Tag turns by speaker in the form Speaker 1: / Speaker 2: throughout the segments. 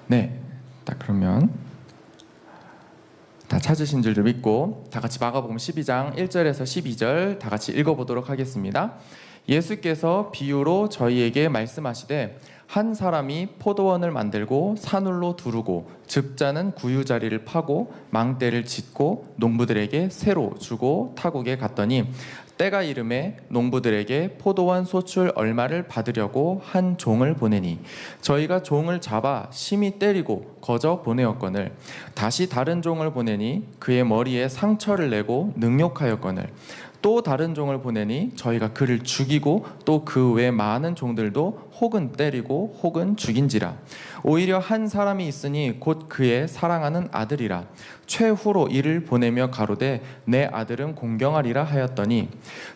Speaker 1: 네, 딱 그러면 다 찾으신 줄 믿고 다 같이 마가복음 12장 1절에서 12절 다 같이 읽어보도록 하겠습니다. 예수께서 비유로 저희에게 말씀하시되 한 사람이 포도원을 만들고 산울로 두르고 즙자는 구유자리를 파고 망대를 짓고 농부들에게 새로 주고 타국에 갔더니 때가 이름에 농부들에게 포도원 소출 얼마를 받으려고 한 종을 보내니 저희가 종을 잡아 심히 때리고 거저 보내었거늘 다시 다른 종을 보내니 그의 머리에 상처를 내고 능욕하였거늘 또 다른 종을 보내니 저희가 그를 죽이고 또 그 외 많은 종들도 혹은 때리고 혹은 죽인지라. 오히려 한 사람이 있으니 곧 그의 사랑하는 아들이라. 최후로 이를 보내며 가로되 내 아들은 공경하리라 하였더니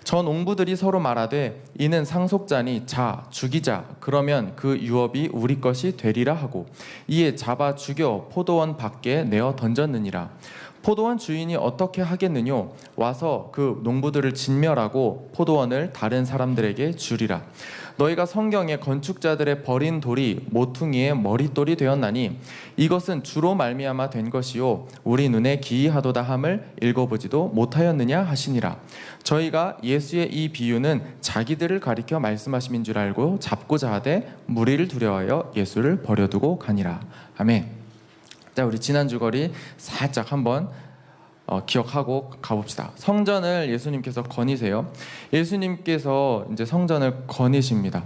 Speaker 1: 저 농부들이 서로 말하되 이는 상속자니 자 죽이자 그러면 그 유업이 우리 것이 되리라 하고 이에 잡아 죽여 포도원 밖에 내어 던졌느니라. 포도원 주인이 어떻게 하겠느뇨? 와서 그 농부들을 진멸하고 포도원을 다른 사람들에게 주리라. 너희가 성경에 건축자들의 버린 돌이 모퉁이의 머릿돌이 되었나니 이것은 주로 말미암아 된 것이요 우리 눈에 기이하도다 함을 읽어보지도 못하였느냐 하시니라. 저희가 예수의 이 비유는 자기들을 가리켜 말씀하심인 줄 알고 잡고자 하되 무리를 두려워하여 예수를 버려두고 가니라. 아멘. 자, 우리 지난 주거리 살짝 한번 기억하고 가봅시다. 성전을 예수님께서 거니세요. 예수님께서 이제 성전을 거니십니다.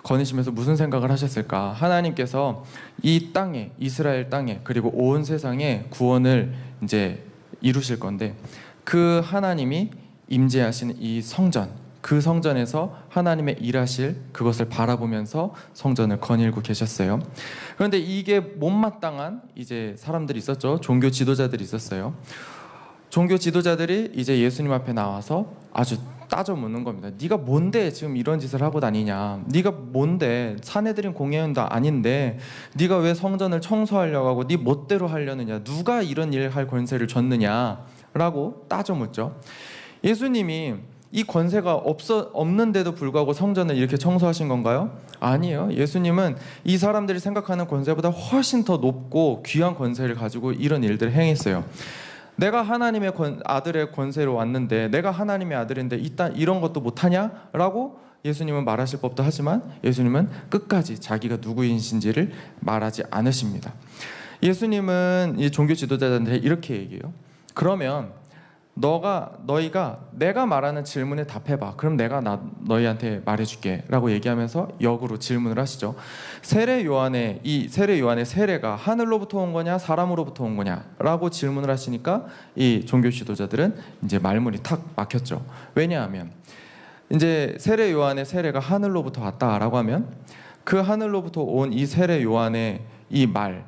Speaker 1: 거니시면서 무슨 생각을 하셨을까? 하나님께서 이 땅에, 이스라엘 땅에, 그리고 온 세상에 구원을 이제 이루실 건데 그 하나님이 임재하시는 이 성전, 그 성전에서 하나님의 일하실 그것을 바라보면서 성전을 거닐고 계셨어요. 그런데 이게 못마땅한 이제 사람들이 있었죠. 종교 지도자들이 있었어요. 종교 지도자들이 이제 예수님 앞에 나와서 아주 따져 묻는 겁니다. 네가 뭔데 지금 이런 짓을 하고 다니냐? 네가 뭔데? 사내들인 공회원도 아닌데 네가 왜 성전을 청소하려고 하고 네 멋대로 하려느냐? 누가 이런 일을 할 권세를 줬느냐? 라고 따져 묻죠. 예수님이 이 권세가 없는데도 불구하고 성전을 이렇게 청소하신 건가요? 아니에요. 예수님은 이 사람들이 생각하는 권세보다 훨씬 더 높고 귀한 권세를 가지고 이런 일들을 행했어요. 내가 하나님의 아들의 권세로 왔는데 내가 하나님의 아들인데 이런 것도 못하냐? 라고 예수님은 말하실 법도 하지만 예수님은 끝까지 자기가 누구이신지를 말하지 않으십니다. 예수님은 이 종교 지도자들한테 이렇게 얘기해요. 그러면 너희가 내가 말하는 질문에 답해봐. 그럼 내가 너희한테 말해줄게 라고 얘기하면서 역으로 질문을 하시죠. 세례 요한의 세례가 하늘로부터 온 거냐 사람으로부터 온 거냐 라고 질문을 하시니까 이 종교 지도자들은 이제 말문이 탁 막혔죠. 왜냐하면 이제 세례 요한의 세례가 하늘로부터 왔다라고 하면 그 하늘로부터 온 이 세례 요한의 이 말,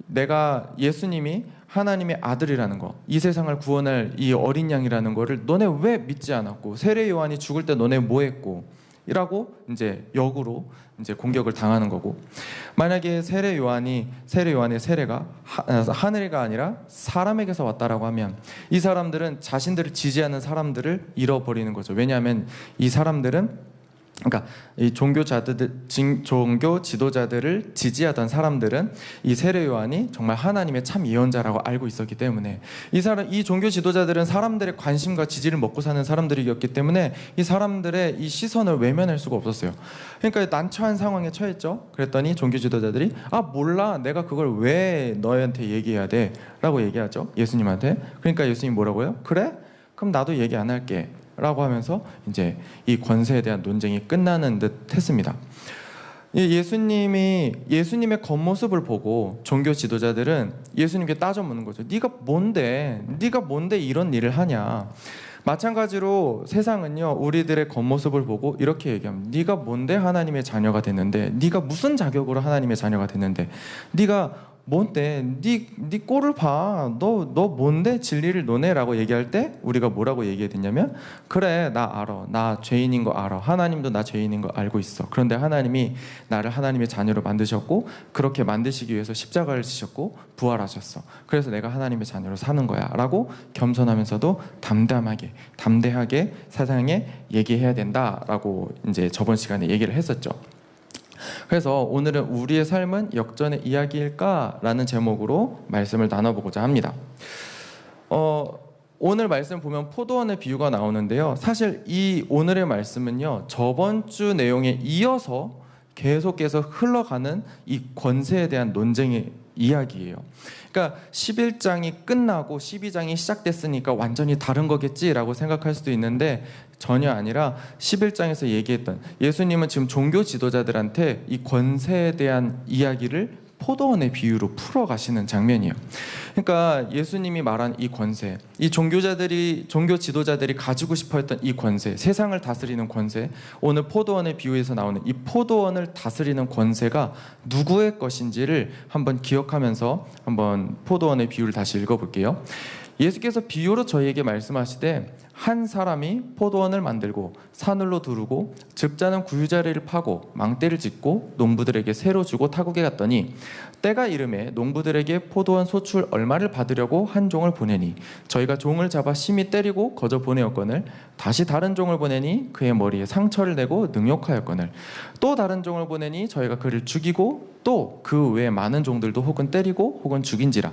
Speaker 1: 내가 예수님이 하나님의 아들이라는 거, 이 세상을 구원할 이 어린 양이라는 거를 너네 왜 믿지 않았고 세례 요한이 죽을 때 너네 뭐 했고 이라고 이제 역으로 이제 공격을 당하는 거고, 만약에 세례 요한의 세례가 하늘가 아니라 사람에게서 왔다라고 하면 이 사람들은 자신들을 지지하는 사람들을 잃어버리는 거죠. 왜냐하면 이 사람들은 그러니까 이 종교 지도자들을 지지하던 사람들은 이 세례 요한이 정말 하나님의 참 예언자라고 알고 있었기 때문에 이 종교 지도자들은 사람들의 관심과 지지를 먹고 사는 사람들이었기 때문에 이 사람들의 이 시선을 외면할 수가 없었어요. 그러니까 난처한 상황에 처했죠. 그랬더니 종교 지도자들이 몰라, 내가 그걸 왜 너희한테 얘기해야 돼? 라고 얘기하죠. 예수님한테. 그러니까 예수님이 뭐라고요? 그래? 그럼 나도 얘기 안 할게 라고 하면서 이제 이 권세에 대한 논쟁이 끝나는 듯 했습니다. 예수님의 겉모습을 보고 종교 지도자들은 예수님께 따져 묻는 거죠. 네가 뭔데 이런 일을 하냐? 마찬가지로 세상은요, 우리들의 겉모습을 보고 이렇게 얘기합니다. 네가 뭔데 하나님의 자녀가 됐는데, 네가 무슨 자격으로 하나님의 자녀가 됐는데, 네가 뭔데? 네 꼴을 봐. 너 뭔데 진리를 논해라고 얘기할 때 우리가 뭐라고 얘기해야 되냐면, 그래, 나 알아. 나 죄인인 거 알아. 하나님도 나 죄인인 거 알고 있어. 그런데 하나님이 나를 하나님의 자녀로 만드셨고 그렇게 만드시기 위해서 십자가를 지셨고 부활하셨어. 그래서 내가 하나님의 자녀로 사는 거야 라고 겸손하면서도 담대하게 세상에 얘기해야 된다라고 이제 저번 시간에 얘기를 했었죠. 그래서 오늘은 우리의 삶은 역전의 이야기일까라는 제목으로 말씀을 나눠보고자 합니다. 오늘 말씀 보면 포도원의 비유가 나오는데요. 사실 이 오늘의 말씀은요, 저번 주 내용에 이어서 계속해서 흘러가는 이 권세에 대한 논쟁의 이야기예요. 그러니까 11장이 끝나고 12장이 시작됐으니까 완전히 다른 거겠지라고 생각할 수도 있는데 전혀 아니라 11장에서 얘기했던, 예수님은 지금 종교 지도자들한테 이 권세에 대한 이야기를 포도원의 비유로 풀어가시는 장면이에요. 그러니까 예수님이 말한 이 권세, 이 종교 지도자들이 가지고 싶어했던 이 권세, 세상을 다스리는 권세, 오늘 포도원의 비유에서 나오는 이 포도원을 다스리는 권세가 누구의 것인지를 한번 기억하면서 한번 포도원의 비유를 다시 읽어볼게요. 예수께서 비유로 저희에게 말씀하시되, 한 사람이 포도원을 만들고 사늘로 두르고 즙자는 구유자리를 파고 망대를 짓고 농부들에게 새로 주고 타국에 갔더니, 때가 이름에 농부들에게 포도원 소출 얼마를 받으려고 한 종을 보내니 저희가 종을 잡아 심히 때리고 거저 보내었거늘, 다시 다른 종을 보내니 그의 머리에 상처를 내고 능욕하였거늘, 또 다른 종을 보내니 저희가 그를 죽이고 또 그 외에 많은 종들도 혹은 때리고 혹은 죽인지라.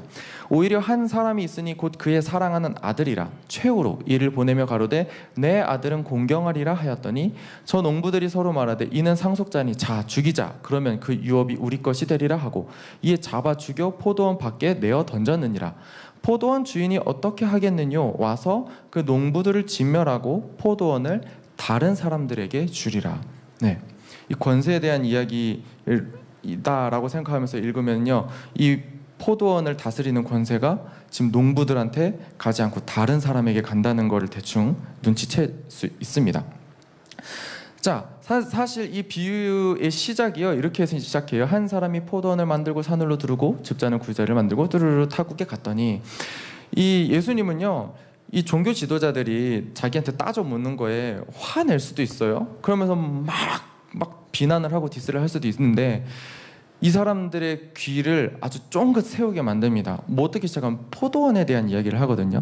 Speaker 1: 오히려 한 사람이 있으니 곧 그의 사랑하는 아들이라 최후로 이를 보내며 가로되 내 아들은 공경하리라 하였더니, 저 농부들이 서로 말하되 이는 상속자니 자 죽이자, 그러면 그 유업이 우리 것이 되리라 하고 이에 잡아 죽여 포도원 밖에 내어 던졌느니라. 포도원 주인이 어떻게 하겠느뇨? 와서 그 농부들을 진멸하고 포도원을 다른 사람들에게 주리라. 네, 이 권세에 대한 이야기다라고 생각하면서 읽으면요, 이 포도원을 다스리는 권세가 지금 농부들한테 가지 않고 다른 사람에게 간다는 것을 대충 눈치챌 수 있습니다. 자, 사실 이 비유의 시작이요, 이렇게 해서 시작해요. 한 사람이 포도원을 만들고 사늘로 두르고 즙자는 구유자리를 만들고 뚜루루 타국에 갔더니, 이 예수님은요, 이 종교 지도자들이 자기한테 따져 묻는 거에 화낼 수도 있어요. 그러면서 막 비난을 하고 디스를 할 수도 있는데, 이 사람들의 귀를 아주 쫑긋 세우게 만듭니다. 뭐 어떻게 시작하면 포도원에 대한 이야기를 하거든요.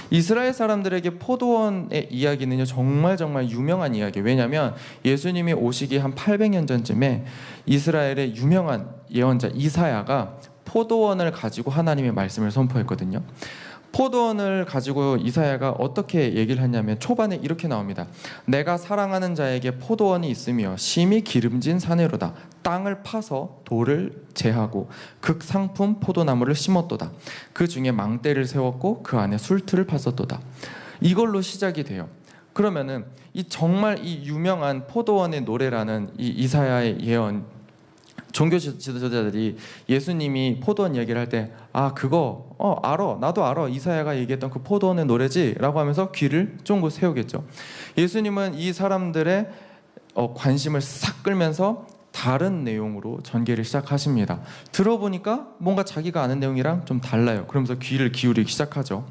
Speaker 1: 이스라엘 사람들에게 포도원의 이야기는요, 정말 유명한 이야기예요. 왜냐하면 예수님이 오시기 한 800년 전쯤에 이스라엘의 유명한 예언자 이사야가 포도원을 가지고 하나님의 말씀을 선포했거든요. 포도원을 가지고 이사야가 어떻게 얘기를 했냐면 초반에 이렇게 나옵니다. 내가 사랑하는 자에게 포도원이 있으며 심히 기름진 사내로다. 땅을 파서 돌을 제하고 극상품 포도나무를 심었도다. 그 중에 망대를 세웠고 그 안에 술틀을 팠었도다. 이걸로 시작이 돼요. 그러면은 이 정말 이 유명한 포도원의 노래라는 이 이사야의 예언, 종교 지도자들이 예수님이 포도원 얘기를 할 때 그거 알아, 나도 알아, 이사야가 얘기했던 그 포도원의 노래지 라고 하면서 귀를 쫑긋 세우겠죠. 예수님은 이 사람들의 관심을 싹 끌면서 다른 내용으로 전개를 시작하십니다. 들어보니까 뭔가 자기가 아는 내용이랑 좀 달라요. 그러면서 귀를 기울이기 시작하죠.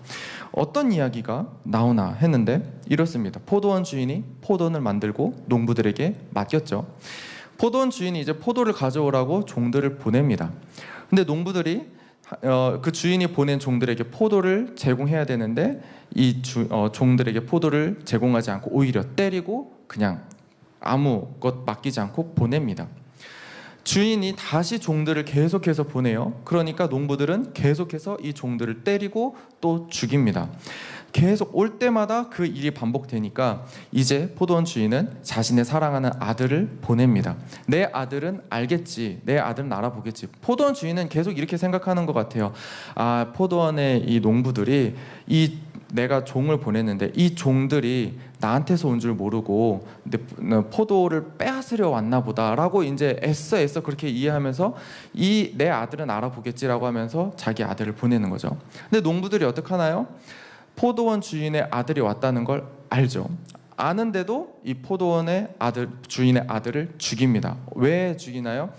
Speaker 1: 어떤 이야기가 나오나 했는데 이렇습니다. 포도원 주인이 포도원을 만들고 농부들에게 맡겼죠. 포도원 주인이 이제 포도를 가져오라고 종들을 보냅니다. 근데 농부들이 그 주인이 보낸 종들에게 포도를 제공해야 되는데 이 종들에게 포도를 제공하지 않고 오히려 때리고 그냥 아무것 맡기지 않고 보냅니다. 주인이 다시 종들을 계속해서 보내요. 그러니까 농부들은 계속해서 이 종들을 때리고 또 죽입니다. 계속 올 때마다 그 일이 반복되니까 이제 포도원 주인은 자신의 사랑하는 아들을 보냅니다. 내 아들은 알겠지, 내 아들은 알아보겠지. 포도원 주인은 계속 이렇게 생각하는 것 같아요. 포도원의 이 농부들이 내가 종을 보냈는데 이 종들이 나한테서 온 줄 모르고 포도를 빼앗으려 왔나 보다라고 이제 애써 그렇게 이해하면서 내 아들은 알아보겠지라고 하면서 자기 아들을 보내는 거죠. 근데 농부들이 어떡하나요? 포도원 주인의 아들이 왔다는 걸 알죠. 아는데도 이 포도원의 주인의 아들을 죽입니다. 왜 죽이나요?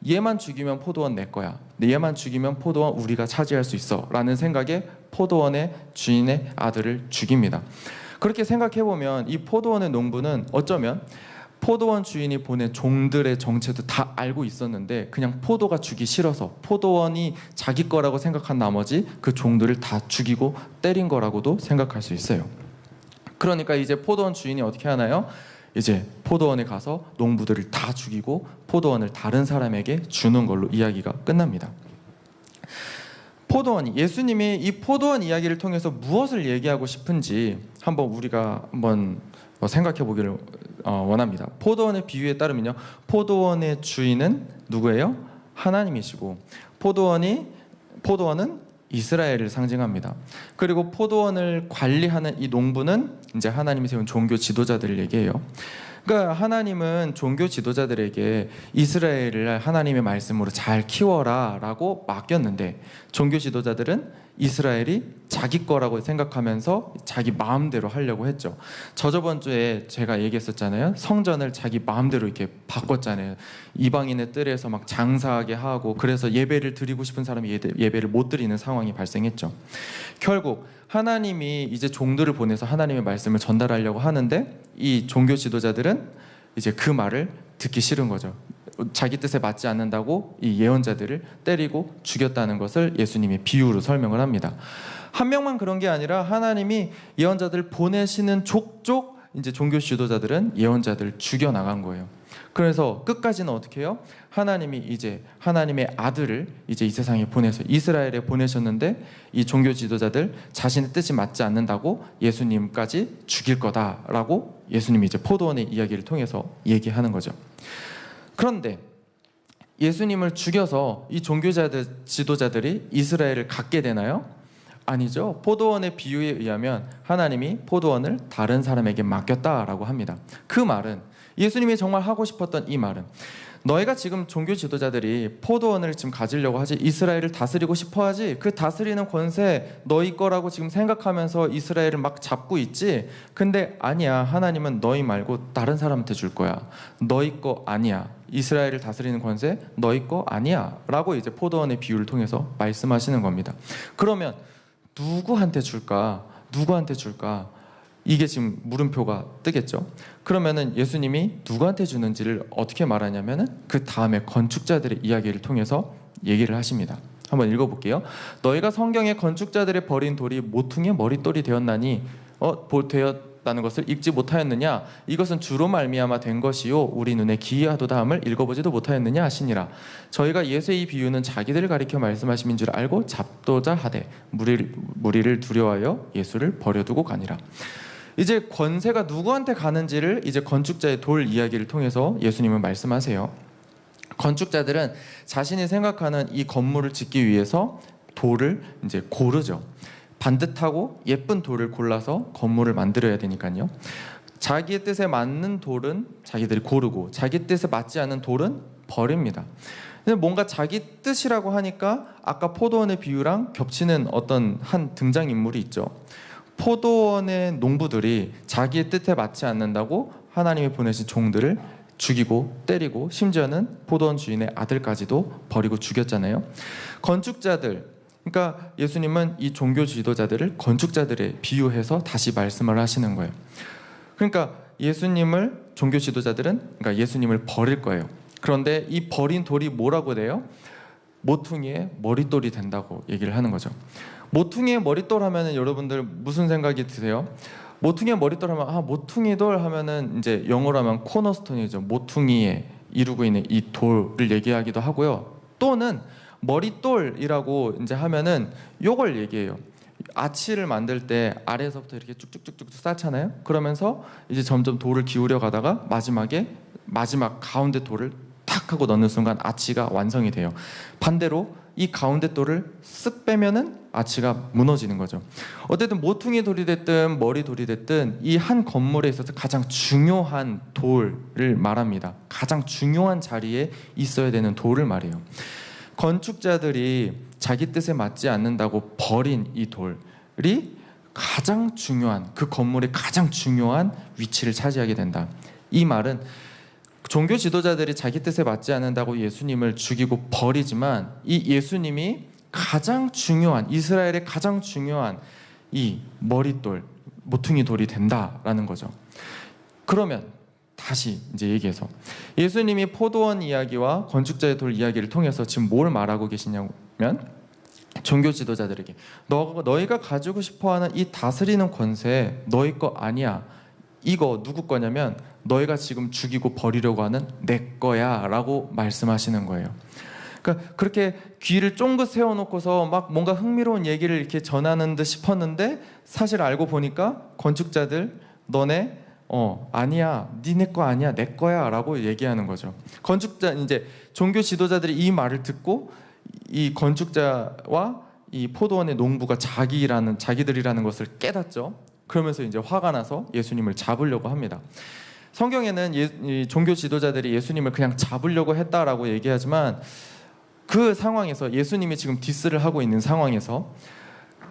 Speaker 1: 얘만 죽이면 포도원 내 거야. 얘만 죽이면 포도원 우리가 차지할 수 있어 라는 생각에 포도원의 주인의 아들을 죽입니다. 그렇게 생각해보면 이 포도원의 농부는 어쩌면 포도원 주인이 보낸 종들의 정체도 다 알고 있었는데 그냥 포도가 주기 싫어서 포도원이 자기 거라고 생각한 나머지 그 종들을 다 죽이고 때린 거라고도 생각할 수 있어요. 그러니까 이제 포도원 주인이 어떻게 하나요? 이제 포도원에 가서 농부들을 다 죽이고 포도원을 다른 사람에게 주는 걸로 이야기가 끝납니다. 포도원, 예수님이 이 포도원 이야기를 통해서 무엇을 얘기하고 싶은지 우리가 한번 생각해 보기를 원합니다. 포도원의 비유에 따르면요, 포도원의 주인은 누구예요? 하나님이시고 포도원은 이스라엘을 상징합니다. 그리고 포도원을 관리하는 이 농부는 이제 하나님이 세운 종교 지도자들을 얘기해요. 그러니까 하나님은 종교 지도자들에게 이스라엘을 하나님의 말씀으로 잘 키워라 라고 맡겼는데, 종교 지도자들은 이스라엘이 자기 거라고 생각하면서 자기 마음대로 하려고 했죠. 저번 주에 제가 얘기했었잖아요. 성전을 자기 마음대로 이렇게 바꿨잖아요. 이방인의 뜰에서 막 장사하게 하고, 그래서 예배를 드리고 싶은 사람이 예배를 못 드리는 상황이 발생했죠. 결국 하나님이 이제 종들을 보내서 하나님의 말씀을 전달하려고 하는데, 이 종교 지도자들은 이제 그 말을 듣기 싫은 거죠. 자기 뜻에 맞지 않는다고 이 예언자들을 때리고 죽였다는 것을 예수님이 비유로 설명을 합니다. 한 명만 그런 게 아니라 하나님이 예언자들 보내시는 족족 이제 종교 지도자들은 예언자들을 죽여 나간 거예요. 그래서 끝까지는 어떻게 해요? 하나님이 이제 하나님의 아들을 이제 이 세상에 보내서 이스라엘에 보내셨는데, 이 종교 지도자들 자신의 뜻이 맞지 않는다고 예수님까지 죽일 거다라고 예수님이 이제 포도원의 이야기를 통해서 얘기하는 거죠. 그런데 예수님을 죽여서 이 지도자들이 이스라엘을 갖게 되나요? 아니죠. 포도원의 비유에 의하면 하나님이 포도원을 다른 사람에게 맡겼다라고 합니다. 그 말은, 예수님이 정말 하고 싶었던 이 말은, 너희가 지금 종교 지도자들이 포도원을 지금 가지려고 하지, 이스라엘을 다스리고 싶어 하지, 그 다스리는 권세 너희 거라고 지금 생각하면서 이스라엘을 막 잡고 있지. 근데 아니야, 하나님은 너희 말고 다른 사람한테 줄 거야. 너희 거 아니야. 이스라엘을 다스리는 권세 너희 거 아니야 라고 이제 포도원의 비유를 통해서 말씀하시는 겁니다. 그러면 누구한테 줄까? 이게 지금 물음표가 뜨겠죠. 그러면은 예수님이 누구한테 주는지를 어떻게 말하냐면은 그 다음에 건축자들의 이야기를 통해서 얘기를 하십니다. 한번 읽어볼게요. 너희가 성경에 건축자들의 버린 돌이 모퉁이의 머릿돌이 되었나니 되었다는 것을 읽지 못하였느냐? 이것은 주로 말미암아 된 것이요 우리 눈에 기이하도다 함을 읽어보지도 못하였느냐 하시니라. 저희가 예수의 이 비유는 자기들을 가리켜 말씀하심인 줄 알고 잡도자 하되 무리를 두려워하여 예수를 버려두고 가니라. 이제 권세가 누구한테 가는지를 이제 건축자의 돌 이야기를 통해서 예수님은 말씀하세요. 건축자들은 자신이 생각하는 이 건물을 짓기 위해서 돌을 이제 고르죠. 반듯하고 예쁜 돌을 골라서 건물을 만들어야 되니까요. 자기의 뜻에 맞는 돌은 자기들이 고르고 자기 뜻에 맞지 않는 돌은 버립니다. 근데 뭔가 자기 뜻이라고 하니까 아까 포도원의 비유랑 겹치는 어떤 한 등장인물이 있죠. 포도원의 농부들이 자기의 뜻에 맞지 않는다고 하나님이 보내신 종들을 죽이고 때리고 심지어는 포도원 주인의 아들까지도 버리고 죽였잖아요. 건축자들, 그러니까 예수님은 이 종교 지도자들을 건축자들에 비유해서 다시 말씀을 하시는 거예요. 그러니까 종교 지도자들은 그러니까 예수님을 버릴 거예요. 그런데 이 버린 돌이 뭐라고 돼요? 모퉁이의 머릿돌이 된다고 얘기를 하는 거죠. 모퉁이의 머릿돌 하면은 여러분들 무슨 생각이 드세요? 모퉁이의 머릿돌 하면 모퉁이돌 하면은 이제 영어로 하면 코너스톤이죠. 모퉁이에 이루고 있는 이 돌을 얘기하기도 하고요. 또는 머릿돌이라고 이제 하면은 요걸 얘기해요. 아치를 만들 때 아래에서부터 이렇게 쭉쭉쭉쭉 쌓잖아요. 그러면서 이제 점점 돌을 기울여 가다가 마지막 가운데 돌을 탁 하고 넣는 순간 아치가 완성이 돼요. 반대로 이 가운데 돌을 쓱 빼면은 아치가 무너지는 거죠. 어쨌든 모퉁이 돌이 됐든 머리 돌이 됐든 이 한 건물에 있어서 가장 중요한 돌을 말합니다. 가장 중요한 자리에 있어야 되는 돌을 말해요. 건축자들이 자기 뜻에 맞지 않는다고 버린 이 돌이 가장 중요한, 그 건물의 가장 중요한 위치를 차지하게 된다. 이 말은 종교 지도자들이 자기 뜻에 맞지 않는다고 예수님을 죽이고 버리지만 이 예수님이 가장 중요한, 이스라엘의 가장 중요한 이 머릿돌, 모퉁이 돌이 된다라는 거죠. 그러면 다시 이제 얘기해서 예수님이 포도원 이야기와 건축자의 돌 이야기를 통해서 지금 뭘 말하고 계시냐면, 종교 지도자들에게 너희가 가지고 싶어하는 이 다스리는 권세 너희 거 아니야. 이거 누구 거냐면 너희가 지금 죽이고 버리려고 하는 내 거야 라고 말씀하시는 거예요. 그러니까 그렇게 귀를 쫑긋 세워놓고서 막 뭔가 흥미로운 얘기를 이렇게 전하는 듯 싶었는데 사실 알고 보니까 건축자들 너네 아니야, 니네 거 아니야, 내 거야 라고 얘기하는 거죠. 건축자, 이제 종교 지도자들이 이 말을 듣고 이 건축자와 이 포도원의 농부가 자기들이라는 것을 깨닫죠. 그러면서 이제 화가 나서 예수님을 잡으려고 합니다. 성경에는 이 종교 지도자들이 예수님을 그냥 잡으려고 했다라고 얘기하지만 그 상황에서 예수님이 지금 디스를 하고 있는 상황에서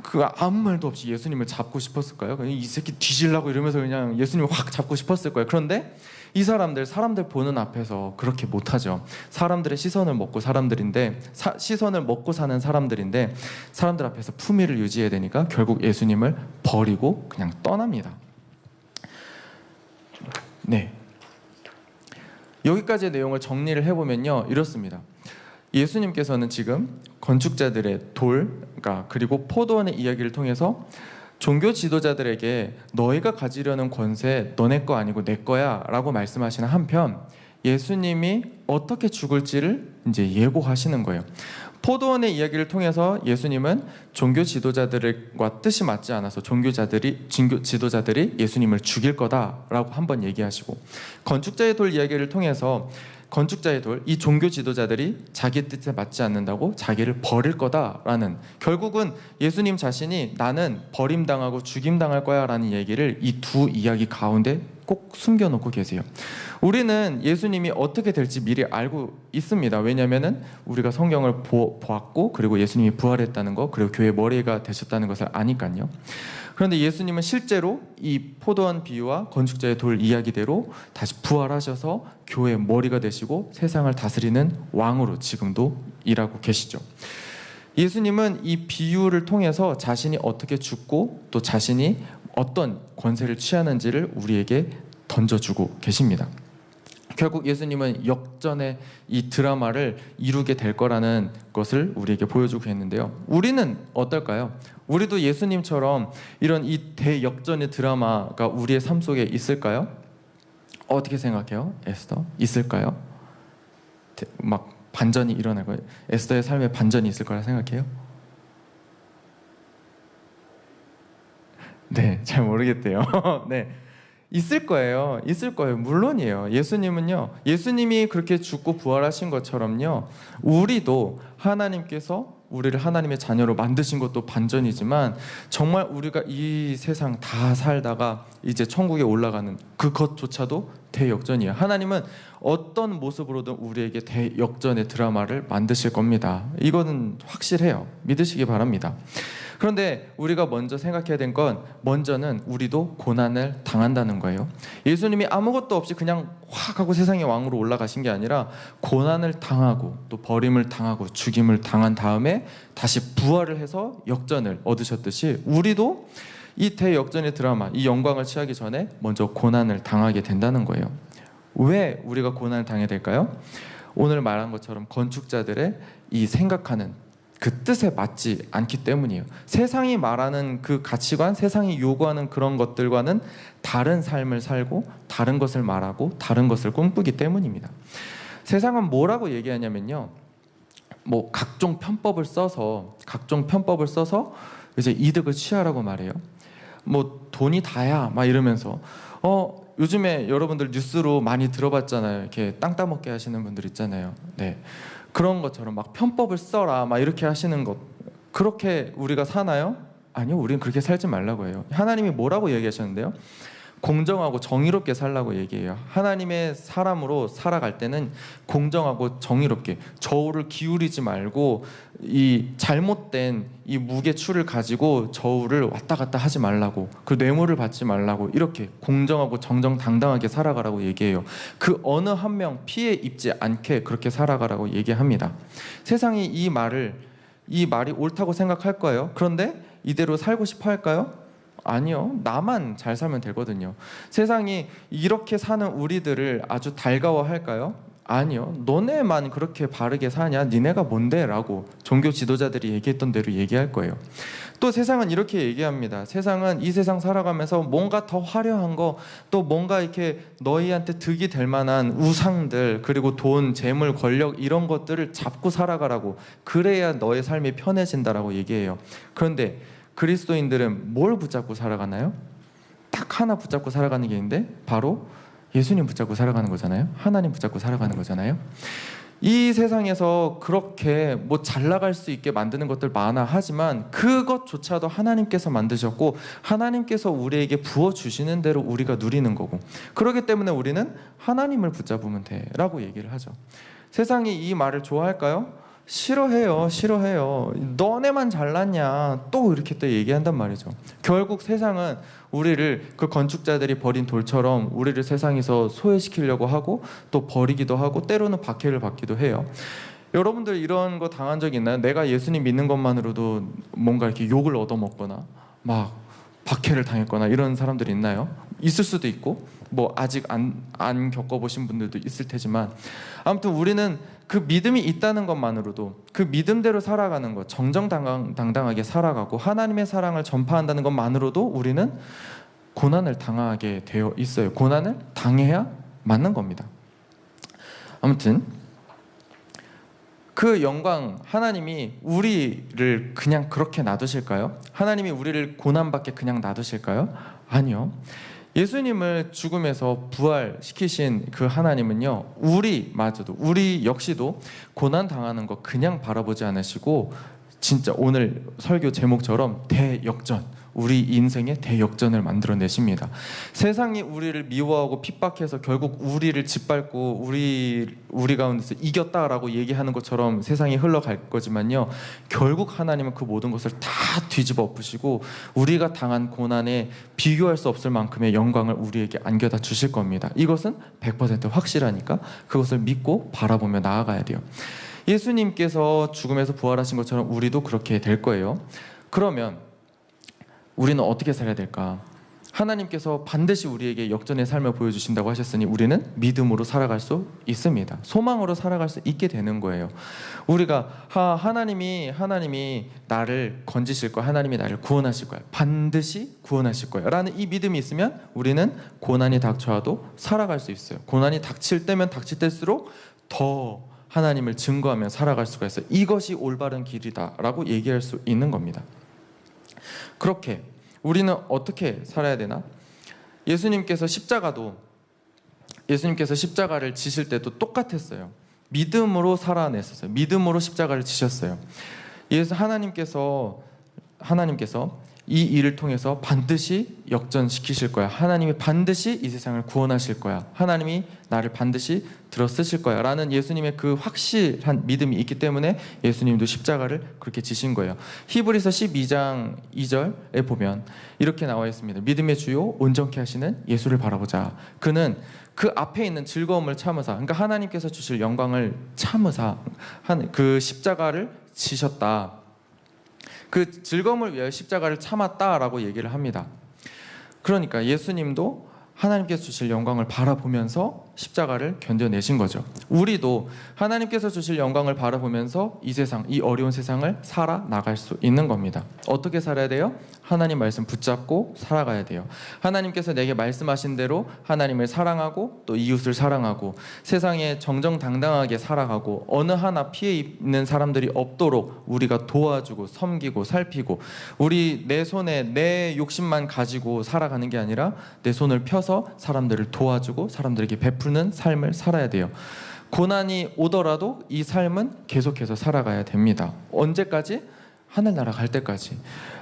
Speaker 1: 그 아무 말도 없이 예수님을 잡고 싶었을까요? 그냥 이 새끼 뒤질라고 이러면서 그냥 예수님을 확 잡고 싶었을 거예요. 그런데 이 사람들 보는 앞에서 그렇게 못하죠. 사람들의 시선을 먹고 시선을 먹고 사는 사람들인데 사람들 앞에서 품위를 유지해야 되니까 결국 예수님을 버리고 그냥 떠납니다. 네, 여기까지의 내용을 정리를 해보면요, 이렇습니다. 예수님께서는 지금 건축자들의 그리고 포도원의 이야기를 통해서 종교 지도자들에게 너희가 가지려는 권세 너네 거 아니고 내 거야 라고 말씀하시는 한편 예수님이 어떻게 죽을지를 이제 예고하시는 거예요. 포도원의 이야기를 통해서 예수님은 종교 지도자들과 뜻이 맞지 않아서 종교 지도자들이 예수님을 죽일 거다라고 한번 얘기하시고, 건축자의 돌 이야기를 통해서 이 종교 지도자들이 자기 뜻에 맞지 않는다고 자기를 버릴 거다라는, 결국은 예수님 자신이 나는 버림당하고 죽임당할 거야 라는 얘기를 이 두 이야기 가운데 꼭 숨겨놓고 계세요. 우리는 예수님이 어떻게 될지 미리 알고 있습니다. 왜냐하면 우리가 성경을 보았고 그리고 예수님이 부활했다는 거, 그리고 교회 머리가 되셨다는 것을 아니까요. 그런데 예수님은 실제로 이 포도원 비유와 건축자의 돌 이야기대로 다시 부활하셔서 교회의 머리가 되시고 세상을 다스리는 왕으로 지금도 일하고 계시죠. 예수님은 이 비유를 통해서 자신이 어떻게 죽고 또 자신이 어떤 권세를 취하는지를 우리에게 던져주고 계십니다. 결국 예수님은 역전의 이 드라마를 이루게 될 거라는 것을 우리에게 보여주고 있는데요. 우리는 어떨까요? 우리도 예수님처럼 이런 이 대역전의 드라마가 우리의 삶 속에 있을까요? 어떻게 생각해요? 에스더? 있을까요? 막 반전이 일어날 거예요? 에스더의 삶에 반전이 있을 거라 생각해요? 네, 잘 모르겠대요. 네. 있을 거예요. 물론이에요. 예수님이 그렇게 죽고 부활하신 것처럼요, 우리도 하나님께서 우리를 하나님의 자녀로 만드신 것도 반전이지만 정말 우리가 이 세상 다 살다가 이제 천국에 올라가는 그것조차도 대역전이에요. 하나님은 어떤 모습으로든 우리에게 대역전의 드라마를 만드실 겁니다. 이거는 확실해요. 믿으시기 바랍니다. 그런데 우리가 먼저 생각해야 된 건, 먼저는 우리도 고난을 당한다는 거예요. 예수님이 아무것도 없이 그냥 확 하고 세상의 왕으로 올라가신 게 아니라 고난을 당하고 또 버림을 당하고 죽임을 당한 다음에 다시 부활을 해서 역전을 얻으셨듯이 우리도 이 대역전의 드라마, 이 영광을 취하기 전에 먼저 고난을 당하게 된다는 거예요. 왜 우리가 고난을 당해야 될까요? 오늘 말한 것처럼 건축자들의 이 생각하는 그 뜻에 맞지 않기 때문이에요. 세상이 말하는 그 가치관, 세상이 요구하는 그런 것들과는 다른 삶을 살고 다른 것을 말하고 다른 것을 꿈꾸기 때문입니다. 세상은 뭐라고 얘기하냐면요, 뭐 각종 편법을 써서 이제 이득을 취하라고 말해요. 뭐 돈이 다야 막 이러면서 요즘에 여러분들 뉴스로 많이 들어봤잖아요. 이렇게 땅 따먹게 하시는 분들 있잖아요. 네. 그런 것처럼 막 편법을 써라 막 이렇게 하시는 것, 그렇게 우리가 사나요? 아니요, 우리는 그렇게 살지 말라고 해요. 하나님이 뭐라고 얘기하셨는데요? 공정하고 정의롭게 살라고 얘기해요. 하나님의 사람으로 살아갈 때는 공정하고 정의롭게, 저울을 기울이지 말고 이 잘못된 이 무게추를 가지고 저울을 왔다 갔다 하지 말라고, 그 뇌물을 받지 말라고, 이렇게 공정하고 정정당당하게 살아가라고 얘기해요. 그 어느 한 명 피해 입지 않게 그렇게 살아가라고 얘기합니다. 세상이 이 말이 옳다고 생각할 거예요. 그런데 이대로 살고 싶어 할까요? 아니요. 나만 잘 살면 되거든요. 세상이 이렇게 사는 우리들을 아주 달가워할까요? 아니요. 너네만 그렇게 바르게 사냐? 니네가 뭔데? 라고 종교 지도자들이 얘기했던 대로 얘기할 거예요. 또 세상은 이렇게 얘기합니다. 세상은 이 세상 살아가면서 뭔가 더 화려한 거, 또 뭔가 이렇게 너희한테 득이 될 만한 우상들, 그리고 돈, 재물, 권력 이런 것들을 잡고 살아가라고. 그래야 너의 삶이 편해진다라고 얘기해요. 그런데 그리스도인들은 뭘 붙잡고 살아가나요? 딱 하나 붙잡고 살아가는 게 있는데 바로 예수님 붙잡고 살아가는 거잖아요. 하나님 붙잡고 살아가는 거잖아요. 이 세상에서 그렇게 뭐 잘 나갈 수 있게 만드는 것들 많아 하지만 그것조차도 하나님께서 만드셨고 하나님께서 우리에게 부어주시는 대로 우리가 누리는 거고, 그렇기 때문에 우리는 하나님을 붙잡으면 돼 라고 얘기를 하죠. 세상이 이 말을 좋아할까요? 싫어해요. 싫어해요. 너네만 잘났냐 또 이렇게 또 얘기한단 말이죠. 결국 세상은 우리를 그 건축자들이 버린 돌처럼 우리를 세상에서 소외시키려고 하고 또 버리기도 하고 때로는 박해를 받기도 해요. 여러분들 이런 거 당한 적 있나요? 내가 예수님 믿는 것만으로도 뭔가 이렇게 욕을 얻어먹거나 막 박해를 당했거나 이런 사람들이 있나요? 있을 수도 있고 뭐 아직 안 겪어보신 분들도 있을 테지만, 아무튼 우리는 그 믿음이 있다는 것만으로도, 그 믿음대로 살아가는 것, 정정당당하게 살아가고 하나님의 사랑을 전파한다는 것만으로도 우리는 고난을 당하게 되어 있어요. 고난을 당해야 맞는 겁니다. 아무튼 그 영광, 하나님이 우리를 그냥 그렇게 놔두실까요? 하나님이 우리를 고난받게 그냥 놔두실까요? 아니요. 예수님을 죽음에서 부활시키신 그 하나님은요, 우리 역시도 고난 당하는 거 그냥 바라보지 않으시고 진짜 오늘 설교 제목처럼 대역전, 우리 인생의 대역전을 만들어내십니다. 세상이 우리를 미워하고 핍박해서 결국 우리를 짓밟고 우리 가운데서 이겼다라고 얘기하는 것처럼 세상이 흘러갈 거지만요, 결국 하나님은 그 모든 것을 다 뒤집어 엎으시고 우리가 당한 고난에 비교할 수 없을 만큼의 영광을 우리에게 안겨다 주실 겁니다. 이것은 100% 확실하니까 그것을 믿고 바라보며 나아가야 돼요. 예수님께서 죽음에서 부활하신 것처럼 우리도 그렇게 될 거예요. 그러면 우리는 어떻게 살아야 될까? 하나님께서 반드시 우리에게 역전의 삶을 보여주신다고 하셨으니 우리는 믿음으로 살아갈 수 있습니다. 소망으로 살아갈 수 있게 되는 거예요. 우리가 하나님이 나를 건지실 거야, 하나님이 나를 구원하실 거야, 반드시 구원하실 거야 라는 이 믿음이 있으면 우리는 고난이 닥쳐와도 살아갈 수 있어요. 고난이 닥칠 때면 닥칠 때일수록 더 하나님을 증거하며 살아갈 수가 있어요. 이것이 올바른 길이다 라고 얘기할 수 있는 겁니다. 그렇게 우리는 어떻게 살아야 되나? 예수님께서 십자가를 지실 때도 똑같았어요. 믿음으로 살아냈었어요. 믿음으로 십자가를 지셨어요. 하나님께서 이 일을 통해서 반드시 역전시키실 거야. 하나님이 반드시 이 세상을 구원하실 거야. 하나님이 나를 반드시 들어쓰실 거야 라는 예수님의 그 확실한 믿음이 있기 때문에 예수님도 십자가를 그렇게 지신 거예요. 히브리서 12장 2절에 보면 이렇게 나와 있습니다. 믿음의 주요 온전케 하시는 예수를 바라보자. 그는 그 앞에 있는 즐거움을 참으사, 그러니까 하나님께서 주실 영광을 참으사 그 십자가를 지셨다. 그 즐거움을 위하여 십자가를 참았다라고 얘기를 합니다. 그러니까 예수님도 하나님께서 주실 영광을 바라보면서 십자가를 견뎌내신 거죠. 우리도 하나님께서 주실 영광을 바라보면서 이 세상, 이 어려운 세상을 살아나갈 수 있는 겁니다. 어떻게 살아야 돼요? 하나님 말씀 붙잡고 살아가야 돼요. 하나님께서 내게 말씀하신 대로 하나님을 사랑하고 또 이웃을 사랑하고 세상에 정정당당하게 살아가고 어느 하나 피해 있는 사람들이 없도록 우리가 도와주고 섬기고 살피고, 내 손에 내 욕심만 가지고 살아가는 게 아니라 내 손을 펴서 사람들을 도와주고 사람들에게 베푸는 삶을 살아야 돼요. 고난이 오더라도 이 삶은 계속해서 살아가야 됩니다. 언제까지? 하늘나라 갈 때까지.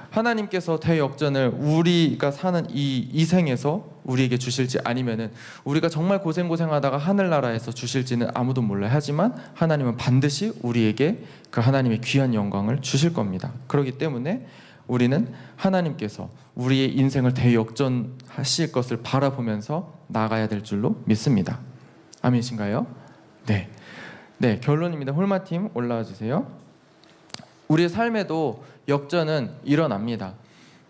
Speaker 1: 하나님께서 대역전을 우리가 사는 이 생에서 우리에게 주실지, 아니면은 우리가 정말 고생하다가 하늘나라에서 주실지는 아무도 몰라요. 하지만 하나님은 반드시 우리에게 그 하나님의 귀한 영광을 주실 겁니다. 그렇기 때문에 우리는 하나님께서 우리의 인생을 대역전하실 것을 바라보면서 나가야 될 줄로 믿습니다. 아멘이신가요? 네, 결론입니다. 홀마팀 올라와 주세요. 우리의 삶에도 역전은 일어납니다.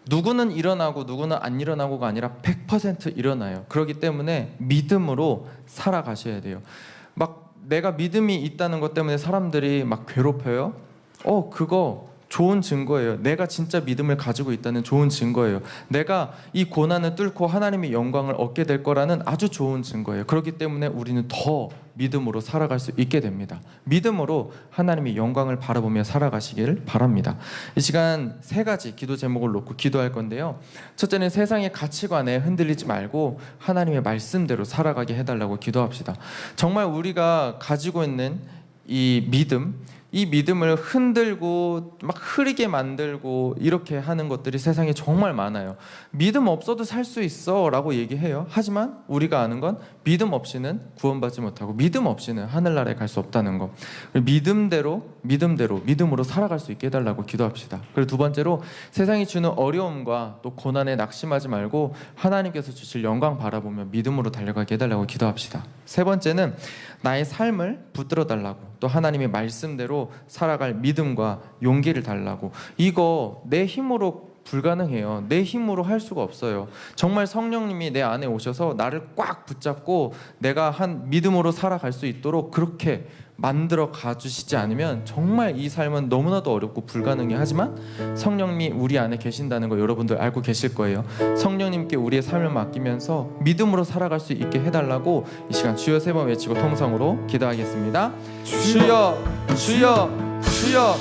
Speaker 1: 누구는 일어나고 누구는 안 일어나고가 아니라 100% 일어나요. 그렇기 때문에 믿음으로 살아가셔야 돼요. 막 내가 믿음이 있다는 것 때문에 사람들이 막 괴롭혀요? 그거 좋은 증거예요. 내가 진짜 믿음을 가지고 있다는 좋은 증거예요. 내가 이 고난을 뚫고 하나님의 영광을 얻게 될 거라는 아주 좋은 증거예요. 그렇기 때문에 우리는 더 믿음으로 살아갈 수 있게 됩니다. 믿음으로 하나님의 영광을 바라보며 살아가시길 바랍니다. 이 시간 3가지 기도 제목을 놓고 기도할 건데요. 첫째는 세상의 가치관에 흔들리지 말고 하나님의 말씀대로 살아가게 해달라고 기도합시다. 정말 우리가 가지고 있는 이 믿음을 흔들고 막 흐리게 만들고 이렇게 하는 것들이 세상에 정말 많아요. 믿음 없어도 살 수 있어 라고 얘기해요. 하지만 우리가 아는 건 믿음 없이는 구원받지 못하고 믿음 없이는 하늘나라에 갈 수 없다는 거. 믿음으로 살아갈 수 있게 해달라고 기도합시다. 그리고 2번째로 세상이 주는 어려움과 또 고난에 낙심하지 말고 하나님께서 주실 영광 바라보며 믿음으로 달려가게 해달라고 기도합시다. 3번째는 나의 삶을 붙들어 달라고, 또 하나님의 말씀대로 살아갈 믿음과 용기를 달라고. 이거 내 힘으로 불가능해요. 내 힘으로 할 수가 없어요. 정말 성령님이 내 안에 오셔서 나를 꽉 붙잡고 내가 한 믿음으로 살아갈 수 있도록 그렇게 만들어 가주시지 않으면 정말 이 삶은 너무나도 어렵고 불가능해. 하지만 성령님이 우리 안에 계신다는 거 여러분들 알고 계실 거예요. 성령님께 우리의 삶을 맡기면서 믿음으로 살아갈 수 있게 해달라고 이 시간 주여 3번 외치고 통성으로 기도하겠습니다. 주여, 주여, 주여.